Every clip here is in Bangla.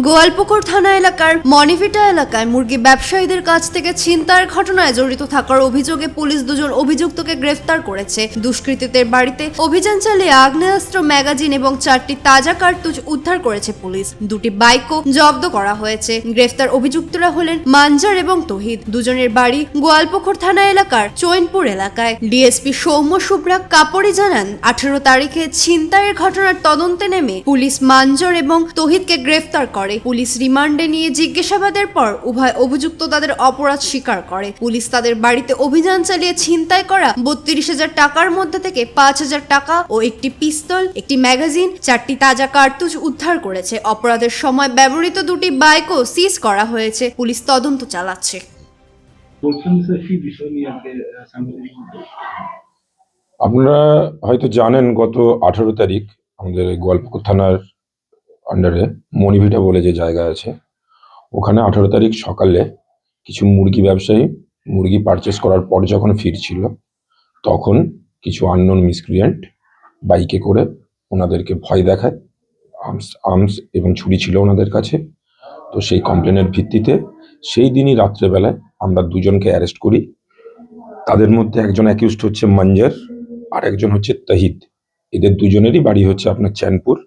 গোয়ালপুকুর থানা এলাকার মনিভিটা এলাকায় মুরগি ব্যবসায়ীদের কাছ থেকে ছিনতাইয়ের ঘটনায় জড়িত থাকার অভিযোগে পুলিশ দুজন অভিযুক্তকে গ্রেফতার করেছে। দুষ্কৃতীদের বাড়িতে অভিযান চালিয়ে আগ্নেয়াস্ত্র, ম্যাগাজিন এবং 4টি তাজা কার্তুজ উদ্ধার করেছে পুলিশ। 2টি বাইকও জব্দ করা হয়েছে। গ্রেফতার অভিযুক্তরা হলেন মানজার এবং তহিদ। দুজনের বাড়ি গোয়ালপুকুর থানা এলাকার চৈনপুর এলাকায়। ডিএসপি সৌম্য সুব্রা কাপড়ি জানান, 18 তারিখে ছিনতাইয়ের ঘটনার তদন্তে নেমে পুলিশ মানজার এবং তহিদকে গ্রেফতার করে। পুলিশ রিমান্ডে নিয়ে জিজ্ঞাসাবাদের পর উভয় অভিযুক্ত তাদের অপরাধ স্বীকার করে। পুলিশ তাদের বাড়িতে অভিযান চালিয়ে ছিনতাই করা 32,000 টাকার মধ্যে থেকে 5,000 টাকা ও একটি পিস্তল, একটি ম্যাগাজিন, 4টি তাজা কার্তুজ উদ্ধার করেছে। অপরাধের সময় ব্যবহৃত 2টি বাইকও সিজ করা হয়েছে। পুলিশ তদন্ত চালাচ্ছে। আপনারা হয়তো জানেন, গত 18 তারিখ আমাদের গোয়ালপুকুর থানার আন্ডারে মনিভিটা বলে যে জায়গা আছে, ওখানে 18 তারিখ সকালে কিছু মুরগি ব্যবসায়ী মুরগি পারচেস করার পর যখন ফিরছিল, তখন কিছু আননোন মিসক্রিয়েন্ট বাইকে করে ওনাদেরকে ভয় দেখায়। আর্মস এবং ছুরি ছিল ওনাদের কাছে। তো সেই কমপ্লেনের ভিত্তিতে সেই দিনই রাত্রেবেলায় আমরা দুজনকে অ্যারেস্ট করি। তাদের মধ্যে একজন অ্যাকিউজড হচ্ছে মঞ্জার, আর একজন হচ্ছে তহিদ। এদের দুজনেরই বাড়ি হচ্ছে আপনার চৈনপুর,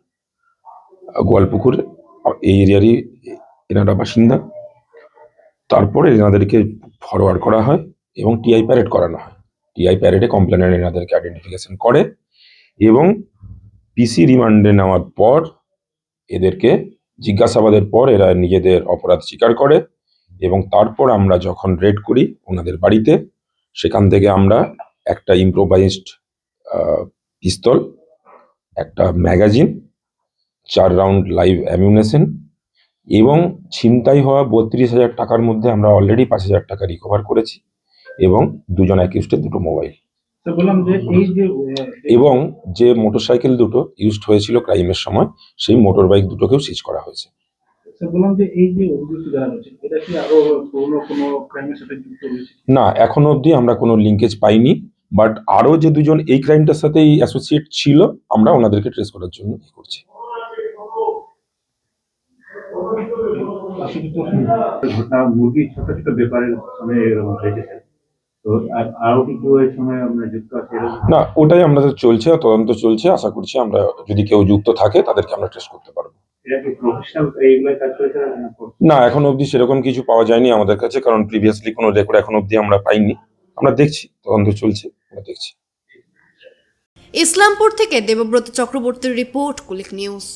গোয়ালপুকুর এই এরিয়ারই এনারা বাসিন্দা। তারপরে এনাদেরকে ফরওয়ার্ড করা হয় এবং টিআই প্যারেড করানো হয়। টিআই প্যারেডে কমপ্লেনার এনাদেরকে আইডেন্টিফিকেশন করে এবং পিসি রিমান্ডে নেওয়ার পর এদেরকে জিজ্ঞাসাবাদের পর এরা নিজেদের অপরাধ স্বীকার করে এবং তারপর আমরা যখন রেড করি ওনাদের বাড়িতে, সেখান থেকে আমরা একটা ইম্প্রোভাইজড পিস্তল, একটা ম্যাগাজিন, 4 রাউন্ড লাইভ অ্যামিউনেশন এবং ছিনতাই হওয়া 32,000 টাকার মধ্যে আমরা অলরেডি 5,000 টাকা রিকভার করেছি এবং দুজন অ্যাকিউজডের 2টো মোবাইল এবং যে মোটরসাইকেল 2টো ইউজড হয়েছিল ক্রাইমের সময়, সেই মোটর বাইক 2টোকেও সিজ করা হয়েছে। না, এখনো অবধি আমরা কোনো লিঙ্কেজ পাইনি, বাট আরো যে দুজন এই ক্রাইমটার সাথে অ্যাসোসিয়েট ছিল, আমরা ওনাদেরকে ট্রেস করার জন্য করছি। মুরগি ছোট ছোট ব্যাপারের সময় এরকম হয়েছে, তো আরো কিছু এই সময় আমরা যুক্ত আছি না, ওটাই আমাদের চলছে, তদন্ত চলছে। আশা করছি আমরা যদি কেউ যুক্ত থাকে তাদেরকে আমরা ট্রেস করতে পারবো। না, এখন অবধি সেরকম কিছু পাওয়া যায়নি আমাদের কাছে, কারণ প্রিভিয়াসলি কোনো রেকর্ড এখন অবধি আমরা পাইনি। আমরা দেখছি, তদন্ত চলছে, আমরা দেখছি। ইসলামপুর থেকে দেবব্রত চক্রবর্তীর রিপোর্ট, কুলিক নিউজ।